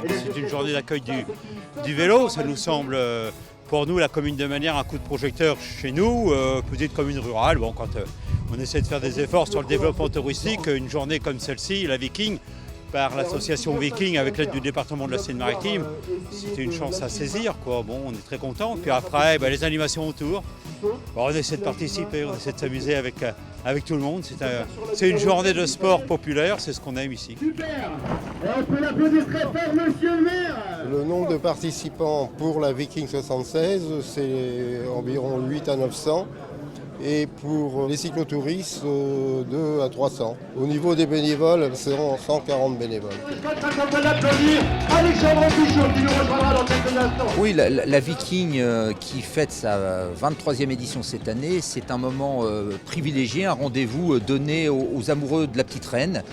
C'est une journée d'accueil du vélo, ça nous semble pour nous la commune de Manières un coup de projecteur chez nous, petite commune rurale. Bon, quand on essaie de faire des efforts sur le développement touristique, une journée comme celle-ci, la Viking, par l'association Viking avec l'aide du département de la Seine-Maritime, c'était une chance à saisir, quoi. Bon, on est très contents. Puis après, les animations autour. Bon, on essaie de participer, on essaie de s'amuser avec tout le monde. C'est une journée de sport populaire, c'est ce qu'on aime ici. Super. On peut l'applaudir très fort, monsieur le maire. Le nombre de participants pour la Viking 76, c'est environ 8 à 900. Et pour les cyclotouristes, 2 à 300. Au niveau des bénévoles, c'est 140 bénévoles. Oui, la Viking qui fête sa 23e édition cette année, c'est un moment privilégié, un rendez-vous donné aux amoureux de la petite reine,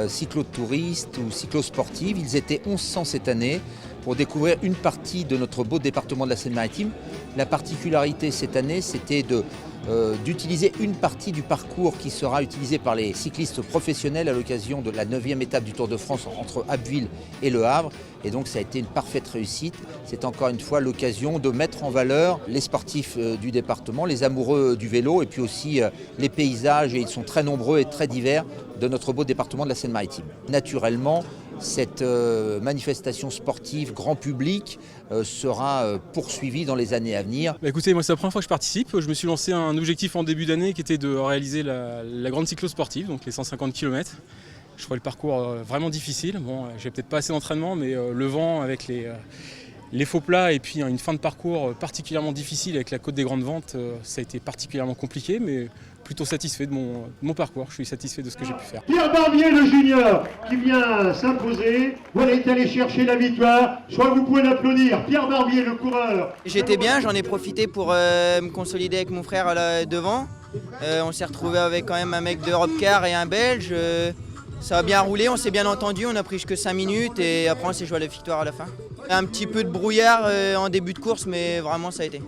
cyclotouristes ou cyclosportives. Ils étaient 1100 cette année pour découvrir une partie de notre beau département de la Seine-Maritime. La particularité cette année, c'était d'utiliser une partie du parcours qui sera utilisé par les cyclistes professionnels à l'occasion de la 9e étape du Tour de France entre Abbeville et Le Havre. Et donc ça a été une parfaite réussite. C'est encore une fois l'occasion de mettre en valeur les sportifs du département, les amoureux du vélo et puis aussi les paysages, et ils sont très nombreux et très divers, de notre beau département de la Seine-Maritime. Naturellement, cette manifestation sportive grand public sera poursuivie dans les années à venir. Écoutez, moi c'est la première fois que je participe. Je me suis lancé un objectif en début d'année qui était de réaliser la grande cyclo-sportive, donc les 150 km. Je trouvais le parcours vraiment difficile. Bon, j'ai peut-être pas assez d'entraînement, mais le vent avec les faux plats et puis une fin de parcours particulièrement difficile avec la côte des Grandes Ventes, ça a été particulièrement compliqué, mais plutôt satisfait de mon parcours. Je suis satisfait de ce que j'ai pu faire. Pierre Barbier, le junior, qui vient s'imposer. Voilà, il est allé chercher la victoire. Je crois que vous pouvez l'applaudir. Pierre Barbier, le coureur. J'étais bien, j'en ai profité pour me consolider avec mon frère là, devant. On s'est retrouvé avec quand même un mec d'Europe Car et un Belge. Ça a bien roulé, on s'est bien entendu, on a pris que 5 minutes et après on s'est joué à la victoire à la fin. Un petit peu de brouillard en début de course, mais vraiment ça a été.